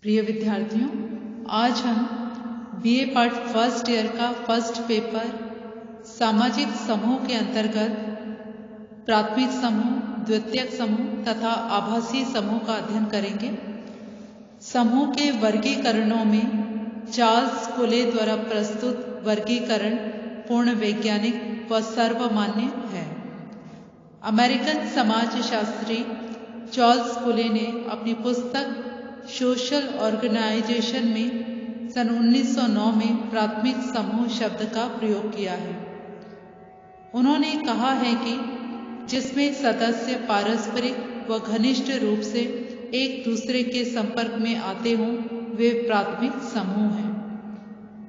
प्रिय विद्यार्थियों, आज हम बीए पार्ट फर्स्ट ईयर का फर्स्ट पेपर सामाजिक समूह के अंतर्गत प्राथमिक समूह, द्वितीयक समूह तथा आभासी समूह का अध्ययन करेंगे। समूह के वर्गीकरणों में चार्ल्स कुले द्वारा प्रस्तुत वर्गीकरण पूर्ण वैज्ञानिक व सर्वमान्य है। अमेरिकन समाजशास्त्री चार्ल्स कुले ने अपनी पुस्तक सोशल ऑर्गेनाइजेशन में सन 1909 में प्राथमिक समूह शब्द का प्रयोग किया है। उन्होंने कहा है कि जिसमें सदस्य पारस्परिक व घनिष्ठ रूप से एक दूसरे के संपर्क में आते हों, वे प्राथमिक समूह हैं।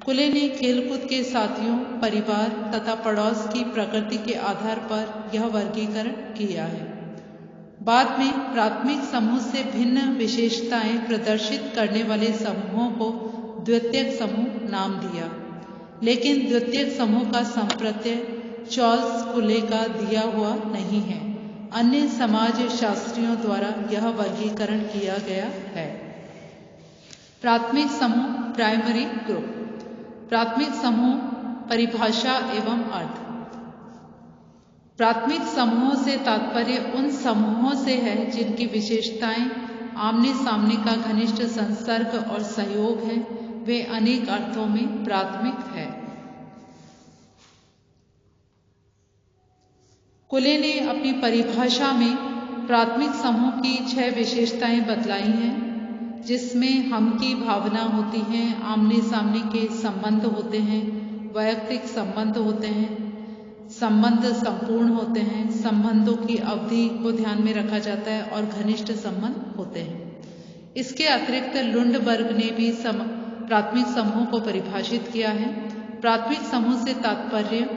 कुले ने खेलकूद के साथियों, परिवार तथा पड़ोस की प्रकृति के आधार पर यह वर्गीकरण किया है। बाद में प्राथमिक समूह से भिन्न विशेषताएं प्रदर्शित करने वाले समूहों को द्वितीयक समूह नाम दिया, लेकिन द्वितीयक समूह का संप्रत्यय चार्ल्स कुले का दिया हुआ नहीं है। अन्य समाजशास्त्रियों द्वारा यह वर्गीकरण किया गया है। प्राथमिक समूह, प्राइमरी ग्रुप। प्राथमिक समूह परिभाषा एवं अर्थ। प्राथमिक समूहों से तात्पर्य उन समूहों से है जिनकी विशेषताएं आमने सामने का घनिष्ठ संसर्ग और सहयोग है। वे अनेक अर्थों में प्राथमिक है। कुले ने अपनी परिभाषा में प्राथमिक समूह की 6 विशेषताएं बतलाई हैं, जिसमें हम की भावना होती है, आमने सामने के संबंध होते हैं, वैयक्तिक संबंध होते हैं, संबंध संपूर्ण होते हैं, संबंधों की अवधि को ध्यान में रखा जाता है और घनिष्ठ संबंध होते हैं। इसके अतिरिक्त लुंडबर्ग ने भी प्राथमिक समूह को परिभाषित किया है। प्राथमिक समूह से तात्पर्य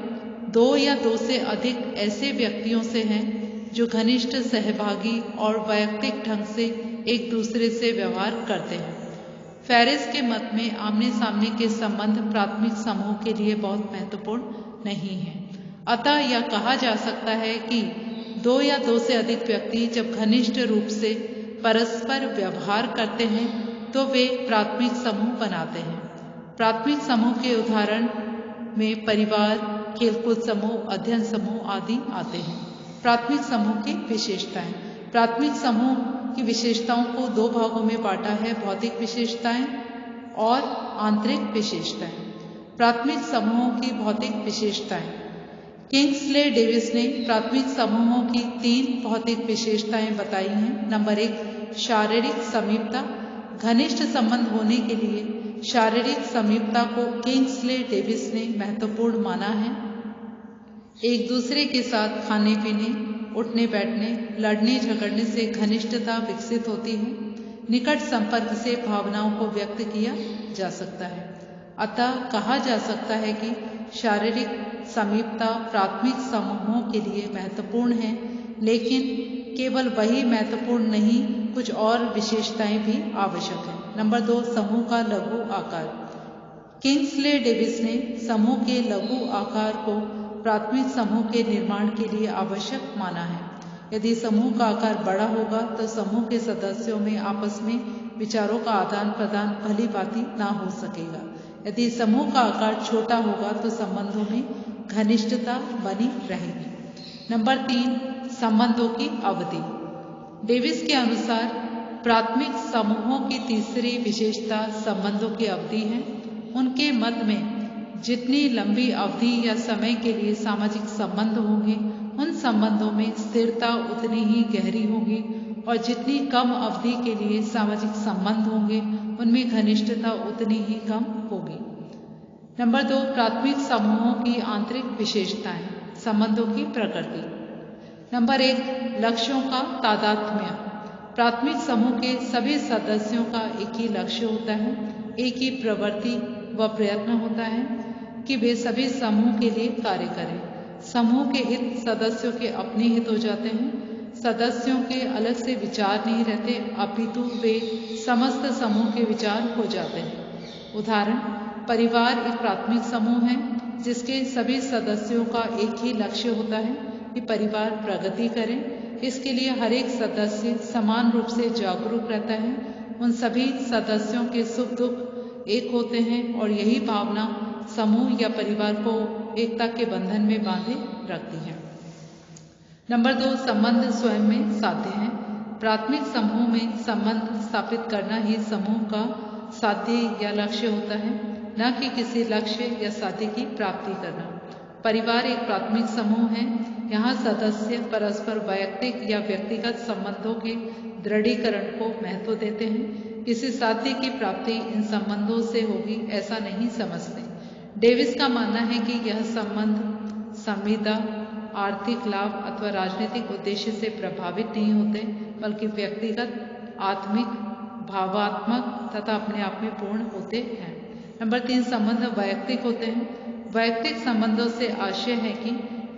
2 या 2 से अधिक ऐसे व्यक्तियों से हैं जो घनिष्ठ सहभागी और वैयक्तिक ढंग से एक दूसरे से व्यवहार करते हैं। फेरिस के मत में आमने सामने के संबंध प्राथमिक समूह के लिए बहुत महत्वपूर्ण नहीं है। अतः यह कहा जा सकता है कि 2 या 2 से अधिक व्यक्ति जब घनिष्ठ रूप से परस्पर व्यवहार करते हैं तो वे प्राथमिक समूह बनाते हैं। प्राथमिक समूह के उदाहरण में परिवार, खेलकूद समूह, अध्ययन समूह आदि आते हैं। प्राथमिक समूह की विशेषताएं। प्राथमिक समूह की विशेषताओं को 2 भागों में बांटा है, भौतिक विशेषताएं और आंतरिक विशेषताएं। प्राथमिक समूहों की भौतिक विशेषताएं। किंग्सले डेविस ने प्राथमिक समूहों की 3 भौतिक विशेषताएं बताई हैं। नंबर 1, शारीरिक समीपता। घनिष्ठ संबंध होने के लिए शारीरिक समीपता को किंग्सले डेविस ने महत्वपूर्ण माना है। एक दूसरे के साथ खाने पीने, उठने बैठने, लड़ने झगड़ने से घनिष्ठता विकसित होती है। निकट संपर्क से भावनाओं को व्यक्त किया जा सकता है। अतः कहा जा सकता है कि शारीरिक समीपता प्राथमिक समूहों के लिए महत्वपूर्ण है, लेकिन केवल वही महत्वपूर्ण नहीं, कुछ और विशेषताएं भी आवश्यक हैं। नंबर 2, समूह का लघु आकार। किंग्सले डेविस ने समूह के लघु आकार को प्राथमिक समूह के निर्माण के लिए आवश्यक माना है। यदि समूह का आकार बड़ा होगा तो समूह के सदस्यों में आपस में विचारों का आदान प्रदान भली भांति ना हो सकेगा। यदि समूह का आकार छोटा होगा तो संबंधों में घनिष्ठता बनी रहेगी। नंबर 3, संबंधों की अवधि। डेविस के अनुसार प्राथमिक समूहों की तीसरी विशेषता संबंधों की अवधि है। उनके मत में जितनी लंबी अवधि या समय के लिए सामाजिक संबंध होंगे, उन संबंधों में स्थिरता उतनी ही गहरी होगी और जितनी कम अवधि के लिए सामाजिक संबंध होंगे, उनमें घनिष्ठता उतनी ही कम होगी। नंबर 2, प्राथमिक समूहों की आंतरिक विशेषताएं, संबंधों की प्रकृति। नंबर 1, लक्ष्यों का तादात्म्य। प्राथमिक समूह के सभी सदस्यों का एक ही लक्ष्य होता है, एक ही प्रवृत्ति व प्रयत्न होता है कि वे सभी समूह के लिए कार्य करें। समूह के हित सदस्यों के अपने हित हो जाते हैं। सदस्यों के अलग से विचार नहीं रहते, अपितु वे समस्त समूह के विचार हो जाते हैं। उदाहरण, परिवार एक प्राथमिक समूह है जिसके सभी सदस्यों का एक ही लक्ष्य होता है कि परिवार प्रगति करे। इसके लिए हर एक सदस्य समान रूप से जागरूक रहता है उन सभी सदस्यों के सुख दुख एक होते हैं और यही भावना समूह या परिवार को एकता के बंधन में बांधे रखती है। नंबर 2, संबंध स्वयं में साध्य है। प्राथमिक समूह में संबंध स्थापित करना ही समूह का साध्य या लक्ष्य होता है, न कि किसी लक्ष्य या साध्य की प्राप्ति करना। परिवार एक प्राथमिक समूह है। यहाँ सदस्य परस्पर वैयक्तिक या व्यक्तिगत संबंधों के दृढ़ीकरण को महत्व देते हैं। किसी साध्य की प्राप्ति इन संबंधों से होगी ऐसा नहीं समझते। डेविस का मानना है कि यह संबंध संविदा, आर्थिक लाभ अथवा राजनीतिक उद्देश्य से प्रभावित नहीं होते, बल्कि व्यक्तिगत, आत्मिक, भावात्मक तथा अपने आप में पूर्ण होते हैं। नंबर 3, संबंध वैयक्तिक होते हैं। वैयक्तिक संबंधों से आशय है कि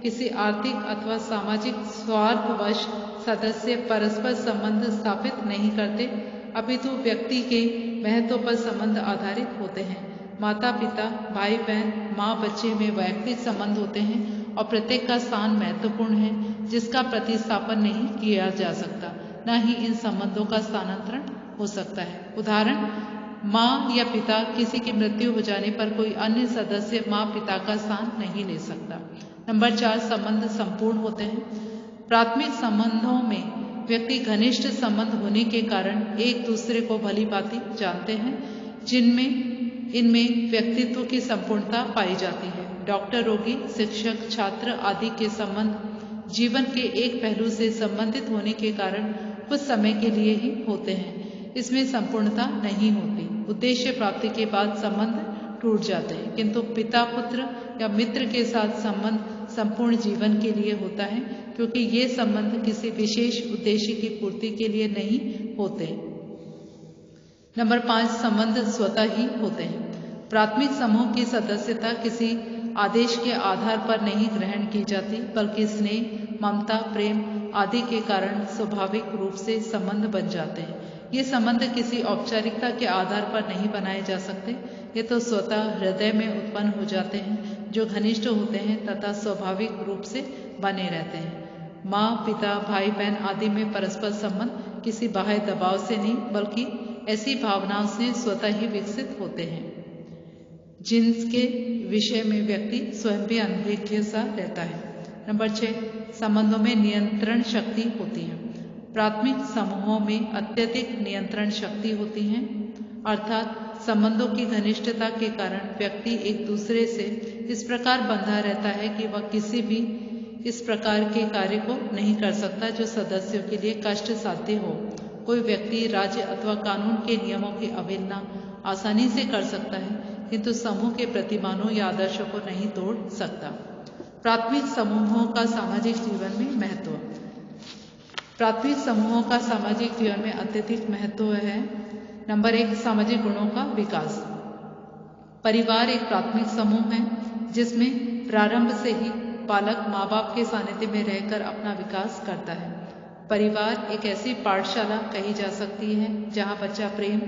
किसी आर्थिक अथवा सामाजिक स्वार्थवश सदस्य परस्पर संबंध स्थापित नहीं करते, अपितु व्यक्ति के महत्व पर संबंध आधारित होते हैं। माता पिता, भाई बहन, माँ बच्चे में वैयक्तिक संबंध होते हैं और प्रत्येक का स्थान महत्वपूर्ण है, जिसका प्रतिस्थापन नहीं किया जा सकता, न ही इन संबंधों का स्थानांतरण हो सकता है। उदाहरण, माँ या पिता किसी की मृत्यु हो जाने पर कोई अन्य सदस्य माँ पिता का स्थान नहीं ले सकता। नंबर 4, संबंध संपूर्ण होते हैं। प्राथमिक संबंधों में व्यक्ति घनिष्ठ संबंध होने के कारण एक दूसरे को भली भांति जानते हैं, इनमें व्यक्तित्व की संपूर्णता पाई जाती है। डॉक्टर, रोगी, शिक्षक, छात्र आदि के संबंध जीवन के एक पहलू से संबंधित होने के कारण कुछ समय के लिए ही होते हैं। इसमें संपूर्णता नहीं होती। उद्देश्य प्राप्ति के बाद संबंध टूट जाते हैं, किंतु पिता पुत्र या मित्र के साथ संबंध संपूर्ण जीवन के लिए होता है, क्योंकि ये संबंध किसी विशेष उद्देश्य की पूर्ति के लिए नहीं होते। नंबर 5, संबंध स्वतः ही होते हैं। प्राथमिक समूह की सदस्यता किसी आदेश के आधार पर नहीं ग्रहण की जाती, बल्कि स्नेह, ममता, प्रेम आदि के कारण स्वाभाविक रूप से संबंध बन जाते हैं। ये संबंध किसी औपचारिकता के आधार पर नहीं बनाए जा सकते। ये तो स्वतः हृदय में उत्पन्न हो जाते हैं, जो घनिष्ठ होते हैं तथा स्वाभाविक रूप से बने रहते हैं। माँ, पिता, भाई बहन आदि में परस्पर संबंध किसी बाह्य दबाव से नहीं, बल्कि ऐसी भावनाओं से स्वतः ही विकसित होते हैं, जिनके विषय में व्यक्ति स्वयं भी अनभिज्ञ सा रहता है। नंबर 6, संबंधों में नियंत्रण शक्ति होती है। प्राथमिक समूहों में अत्यधिक नियंत्रण शक्ति होती है, अर्थात संबंधों की घनिष्ठता के कारण व्यक्ति एक दूसरे से इस प्रकार बंधा रहता है कि वह किसी भी इस प्रकार के कार्य को नहीं कर सकता जो सदस्यों के लिए कष्ट साध्य हो। कोई व्यक्ति राज्य अथवा कानून के नियमों की अवहेलना आसानी से कर सकता है, किंतु समूह के प्रतिमानों या आदर्शों को नहीं तोड़ सकता। प्राथमिक समूहों का सामाजिक जीवन में महत्व। प्राथमिक समूहों का सामाजिक जीवन में अत्यधिक महत्व है। नंबर 1, सामाजिक गुणों का विकास। परिवार एक प्राथमिक समूह है, जिसमें प्रारंभ से ही बालक माँ बाप के सानिध्य में रहकर अपना विकास करता है। परिवार एक ऐसी पाठशाला कही जा सकती है जहाँ बच्चा प्रेम,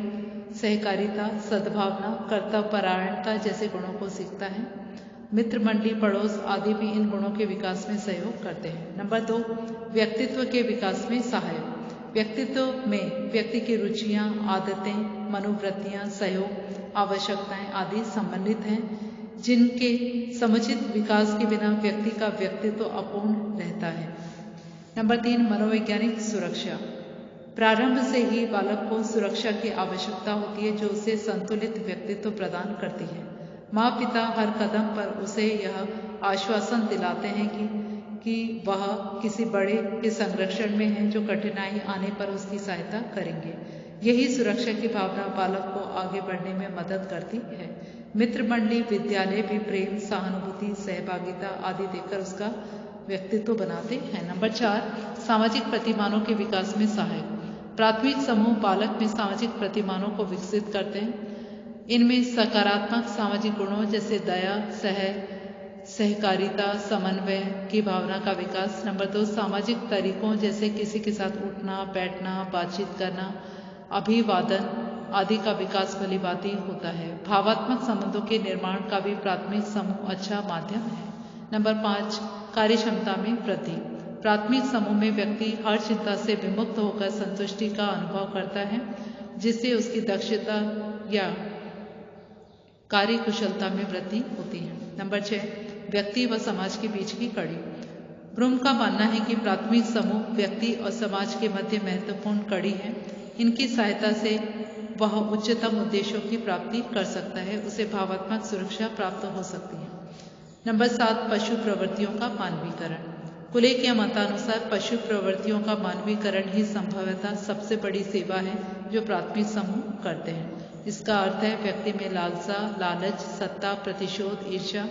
सहकारिता, सद्भावना, कर्तव्यपरायणता जैसे गुणों को सीखता है। मित्र मंडली, पड़ोस आदि भी इन गुणों के विकास में सहयोग करते हैं। नंबर 2, व्यक्तित्व के विकास में सहायक। व्यक्तित्व में व्यक्ति की रुचियाँ, आदतें, मनोवृत्तियाँ, सहयोग, आवश्यकताएं आदि सम्मिलित हैं, जिनके समुचित विकास के बिना व्यक्ति का व्यक्तित्व अपूर्ण रहता है। नंबर 3, मनोवैज्ञानिक सुरक्षा। प्रारंभ से ही बालक को सुरक्षा की आवश्यकता होती है, जो उसे संतुलित व्यक्तित्व प्रदान करती है। माँ पिता हर कदम पर उसे यह आश्वासन दिलाते हैं कि वह किसी बड़े के संरक्षण में है, जो कठिनाई आने पर उसकी सहायता करेंगे। यही सुरक्षा की भावना बालक को आगे बढ़ने में मदद करती है। मित्र मंडली, विद्यालय भी प्रेम, सहानुभूति, सहभागिता आदि देकर उसका व्यक्तित्व बनाते हैं। नंबर 4, सामाजिक प्रतिमानों के विकास में सहायक। प्राथमिक समूह बालक में सामाजिक प्रतिमानों को विकसित करते हैं। इनमें सकारात्मक सामाजिक गुणों जैसे दया, सहकारिता, समन्वय की भावना का विकास। नंबर 2, सामाजिक तरीकों जैसे किसी के साथ उठना, बैठना, बातचीत करना, अभिवादन आदि का विकास भलीभांति होता है। भावात्मक संबंधों के निर्माण का भी प्राथमिक समूह अच्छा माध्यम है। नंबर 5, कार्यक्षमता में वृद्धि। प्राथमिक समूह में व्यक्ति हर चिंता से विमुक्त होकर संतुष्टि का अनुभव करता है। जिससे उसकी दक्षता या कार्य कुशलता में वृद्धि होती है। नंबर 6, व्यक्ति व समाज के बीच की कड़ी। ब्रूम का मानना है कि प्राथमिक समूह व्यक्ति और समाज के मध्य महत्वपूर्ण कड़ी है। इनकी सहायता से वह उच्चतम उद्देश्यों की प्राप्ति कर सकता है, उसे भावात्मक सुरक्षा प्राप्त हो सकती है। नंबर 7, पशु प्रवृत्तियों का मानवीकरण। कुले के मतानुसार पशु प्रवृत्तियों का मानवीकरण ही संभवतः सबसे बड़ी सेवा है जो प्राथमिक समूह करते हैं। इसका अर्थ है व्यक्ति में लालसा, लालच, सत्ता, प्रतिशोध, ईर्ष्या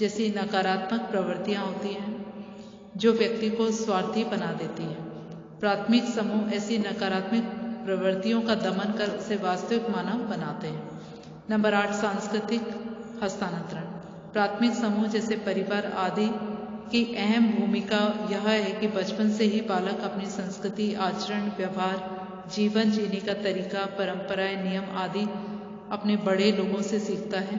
जैसी नकारात्मक प्रवृत्तियां होती हैं जो व्यक्ति को स्वार्थी बना देती है। प्राथमिक समूह ऐसी नकारात्मक प्रवृत्तियों का दमन कर उसे वास्तविक मानव बनाते हैं। नंबर 8, सांस्कृतिक हस्तांतरण। प्राथमिक समूह जैसे परिवार आदि की अहम भूमिका यह है कि बचपन से ही बालक अपनी संस्कृति, आचरण, व्यवहार, जीवन जीने का तरीका, परंपराएं, नियम आदि अपने बड़े लोगों से सीखता है।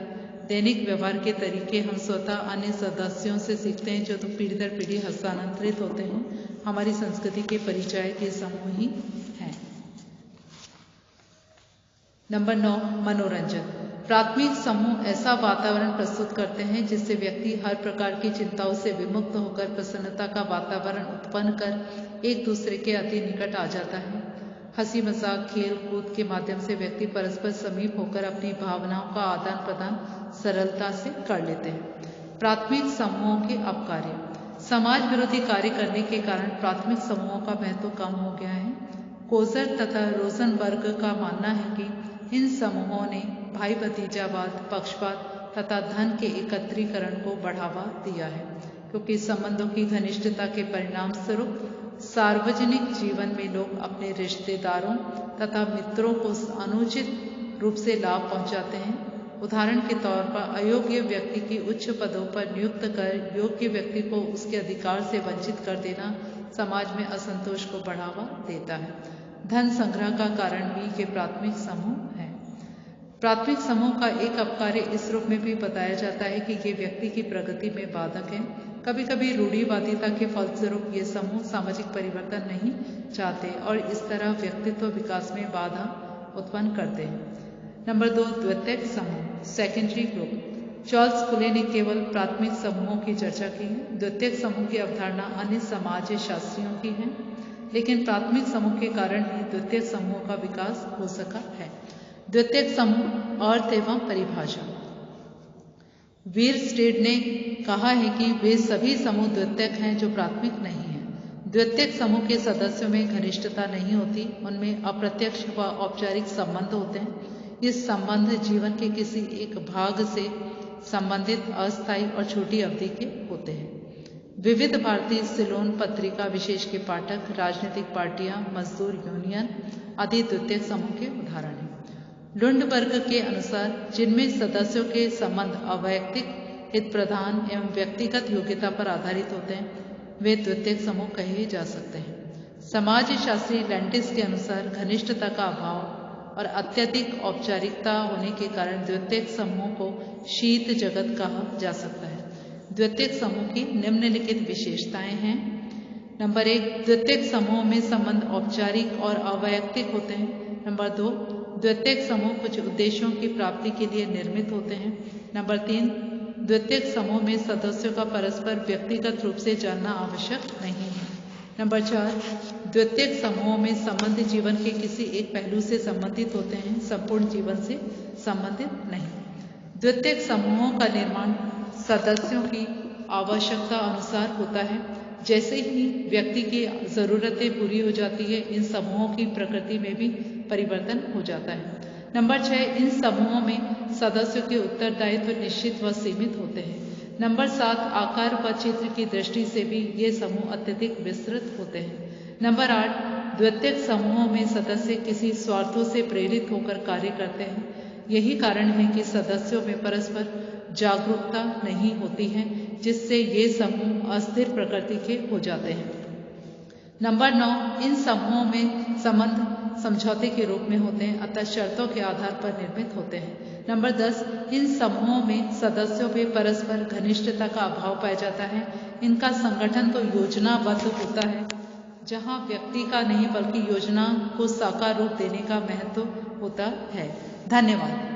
दैनिक व्यवहार के तरीके हम स्वतः अन्य सदस्यों से सीखते हैं जो पीढ़ी दर पीढ़ी हस्तांतरित होते हैं। हमारी संस्कृति के परिचायक ये समूह ही हैं। नंबर 9, मनोरंजन। प्राथमिक समूह ऐसा वातावरण प्रस्तुत करते हैं जिससे व्यक्ति हर प्रकार की चिंताओं से विमुक्त होकर प्रसन्नता का वातावरण उत्पन्न कर एक दूसरे के अति निकट आ जाता है। हंसी मजाक, खेल कूद के माध्यम से व्यक्ति परस्पर समीप होकर अपनी भावनाओं का आदान प्रदान सरलता से कर लेते हैं। प्राथमिक समूहों के अपकार्य। समाज विरोधी कार्य करने के कारण प्राथमिक समूहों का महत्व कम हो गया है। कोजर तथा रोजनबर्ग का मानना है कि इन समूहों ने भाई भतीजावाद, पक्षपात तथा धन के एकत्रीकरण को बढ़ावा दिया है, क्योंकि संबंधों की घनिष्ठता के परिणाम स्वरूप सार्वजनिक जीवन में लोग अपने रिश्तेदारों तथा मित्रों को अनुचित रूप से लाभ पहुंचाते हैं। उदाहरण के तौर पर अयोग्य व्यक्ति की उच्च पदों पर नियुक्त कर योग्य व्यक्ति को उसके अधिकार से वंचित कर देना समाज में असंतोष को बढ़ावा देता है। धन संग्रह का कारण भी ये प्राथमिक समूह है। प्राथमिक समूह का एक अपकार्य इस रूप में भी बताया जाता है कि ये व्यक्ति की प्रगति में बाधक है। कभी कभी रूढ़िवादिता के फलस्वरूप ये समूह सामाजिक परिवर्तन नहीं चाहते और इस तरह व्यक्तित्व विकास में बाधा उत्पन्न करते हैं। नंबर 2, द्वितीयक समूह, सेकेंडरी ग्रुप। चार्ल्स कुले ने केवल प्राथमिक समूहों की चर्चा की है। द्वितीयक समूह की अवधारणा अन्य समाज शास्त्रियों की है, लेकिन प्राथमिक समूह के कारण ही द्वितीयक समूह का विकास हो सका है। द्वितीयक समूह अर्थ एवं परिभाषा। वीरस्टेड ने कहा है कि वे सभी समूह द्वितीयक हैं जो प्राथमिक नहीं है। द्वितीयक समूह के सदस्यों में घनिष्ठता नहीं होती, उनमें अप्रत्यक्ष व औपचारिक संबंध होते हैं। ये संबंध जीवन के किसी एक भाग से संबंधित, अस्थायी और छोटी अवधि के होते हैं। विविध भारतीय सिलोन पत्रिका विशेष के पाठक, राजनीतिक पार्टियां, मजदूर यूनियन आदि द्वितीयक समूह के उदाहरण हैं। लुंडबर्ग के अनुसार जिनमें सदस्यों के संबंध अवैयक्तिक, हित प्रधान एवं व्यक्तिगत योग्यता पर आधारित होते हैं, वे द्वितीयक समूह कहे जा सकते हैं। समाजशास्त्री लैंटिस के अनुसार घनिष्ठता का अभाव और अत्यधिक औपचारिकता होने के कारण द्वितीयक समूह को शीत जगत कहा जा सकता है। द्वितीयक समूह की निम्नलिखित विशेषताएं हैं। नंबर 1, द्वितीयक समूह में संबंध औपचारिक और अवैयक्तिक होते हैं। नंबर 2, द्वितीयक समूह कुछ उद्देश्यों की प्राप्ति के लिए निर्मित होते हैं। नंबर 3, द्वितीयक समूह में सदस्यों का परस्पर व्यक्तिगत रूप से जानना आवश्यक नहीं है। नंबर 4, द्वितीयक समूहों में संबंध जीवन के किसी एक पहलू से संबंधित होते हैं, संपूर्ण जीवन से संबंधित नहीं। द्वितीयक समूहों का निर्माण सदस्यों की आवश्यकता अनुसार होता है। जैसे ही व्यक्ति की जरूरतें पूरी हो जाती है, इन समूहों की प्रकृति में भी परिवर्तन हो जाता है। नंबर 6, इन समूहों में सदस्यों के उत्तरदायित्व निश्चित व सीमित होते हैं। नंबर 7, आकार व चित्र की दृष्टि से भी ये समूह अत्यधिक विस्तृत होते हैं। नंबर 8, द्वितीयक समूहों में सदस्य किसी स्वार्थों से प्रेरित होकर कार्य करते हैं। यही कारण है कि सदस्यों में परस्पर जागरूकता नहीं होती है, जिससे ये समूह अस्थिर प्रकृति के हो जाते हैं। नंबर 9, इन समूहों में संबंध समझौते के रूप में होते हैं, अतः शर्तों के आधार पर निर्मित होते हैं। नंबर 10, इन समूहों में सदस्यों में परस्पर घनिष्ठता का अभाव पाया जाता है। इनका संगठन तो योजनाबद्ध होता है, जहां व्यक्ति का नहीं बल्कि योजना को साकार रूप देने का महत्व होता है। धन्यवाद।